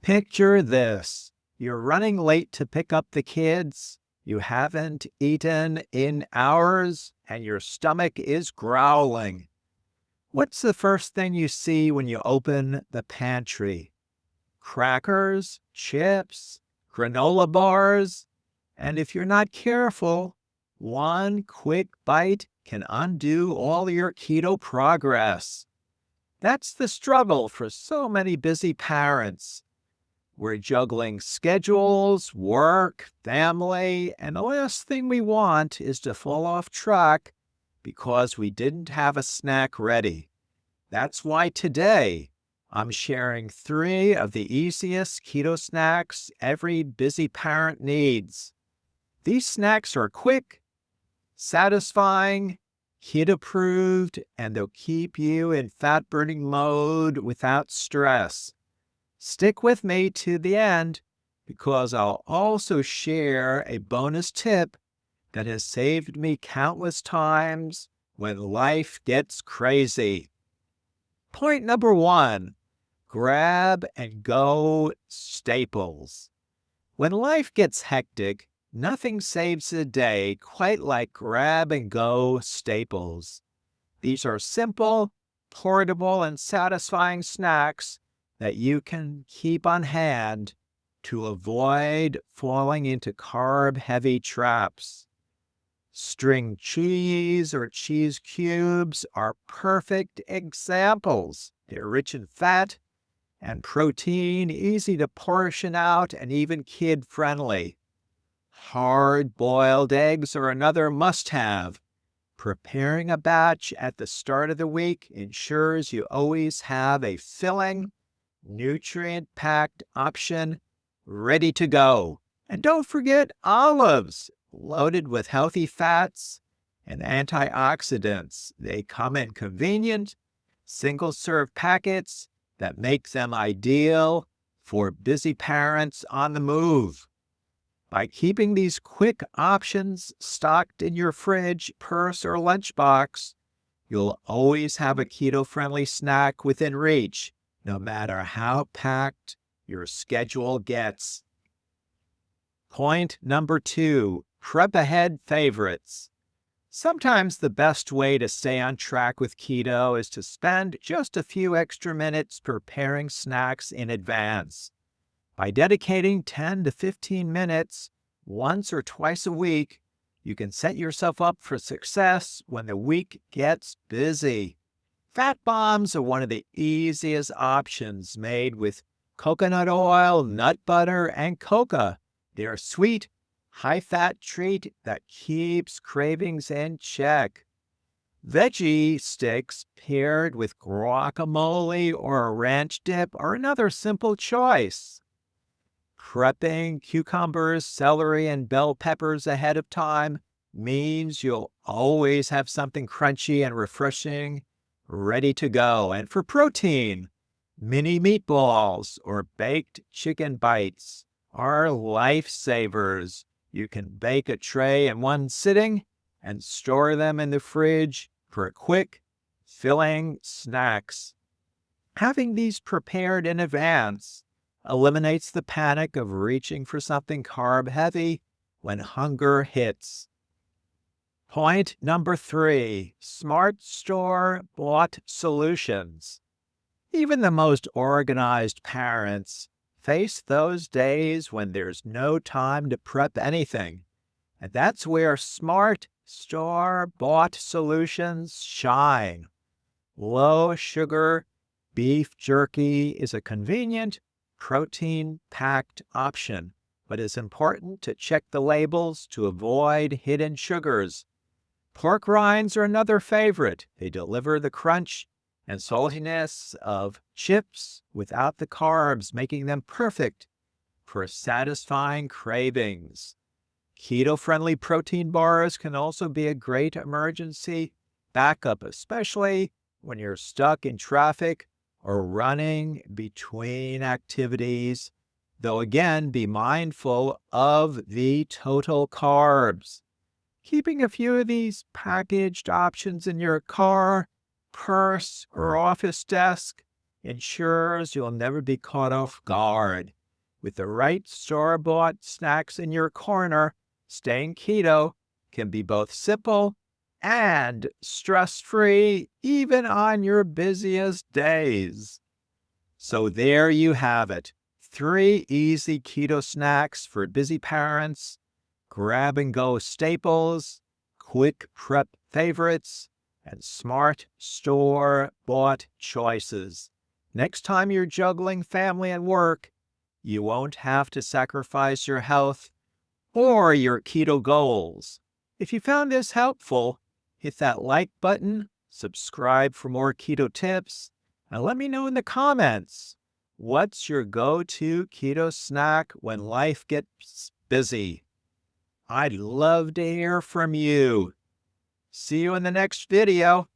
Picture this. You're running late to pick up the kids. You haven't eaten in hours, and your stomach is growling. What's the first thing you see when you open the pantry? Crackers, chips, granola bars, and if you're not careful, one quick bite can undo all your keto progress. That's the struggle for so many busy parents. We're juggling schedules, work, family, and the last thing we want is to fall off track because we didn't have a snack ready. That's why today I'm sharing 3 of the easiest keto snacks every busy parent needs. These snacks are quick, satisfying, kid-approved, and they'll keep you in fat-burning mode without stress. Stick with me to the end because I'll also share a bonus tip that has saved me countless times when life gets crazy. Point number 1, grab and go staples. When life gets hectic, nothing saves the day quite like grab and go staples. These are simple, portable, and satisfying snacks that you can keep on hand to avoid falling into carb-heavy traps. String cheese or cheese cubes are perfect examples. They're rich in fat and protein, easy to portion out, and even kid-friendly. Hard-boiled eggs are another must-have. Preparing a batch at the start of the week ensures you always have a filling, nutrient-packed option ready to go. And don't forget olives, loaded with healthy fats and antioxidants. They come in convenient, single-serve packets that make them ideal for busy parents on the move. By keeping these quick options stocked in your fridge, purse, or lunchbox, you'll always have a keto-friendly snack within reach, no matter how packed your schedule gets. Point number 2, prep ahead favorites. Sometimes the best way to stay on track with keto is to spend just a few extra minutes preparing snacks in advance. By dedicating 10 to 15 minutes once or twice a week, you can set yourself up for success when the week gets busy. Fat bombs are one of the easiest options, made with coconut oil, nut butter, and coca. They're a sweet, high-fat treat that keeps cravings in check. Veggie sticks paired with guacamole or a ranch dip are another simple choice. Prepping cucumbers, celery, and bell peppers ahead of time means you'll always have something crunchy and refreshing ready to go. And for protein, mini meatballs or baked chicken bites are lifesavers. You can bake a tray in one sitting and store them in the fridge for quick, filling snacks. Having these prepared in advance eliminates the panic of reaching for something carb-heavy when hunger hits. Point number 3, smart store-bought solutions. Even the most organized parents face those days when there's no time to prep anything. And that's where smart store-bought solutions shine. Low-sugar beef jerky is a convenient, protein-packed option, but it's important to check the labels to avoid hidden sugars. Pork rinds are another favorite. They deliver the crunch and saltiness of chips without the carbs, making them perfect for satisfying cravings. Keto-friendly protein bars can also be a great emergency backup, especially when you're stuck in traffic or running between activities, though again, be mindful of the total carbs. Keeping a few of these packaged options in your car, purse, or office desk ensures you'll never be caught off guard. With the right store-bought snacks in your corner, staying keto can be both simple and stress-free, even on your busiest days. So there you have it. 3 easy keto snacks for busy parents, grab-and-go staples, quick prep favorites, and smart store-bought choices. Next time you're juggling family and work, you won't have to sacrifice your health or your keto goals. If you found this helpful, hit that like button, subscribe for more keto tips, and let me know in the comments, what's your go-to keto snack when life gets busy? I'd love to hear from you. See you in the next video.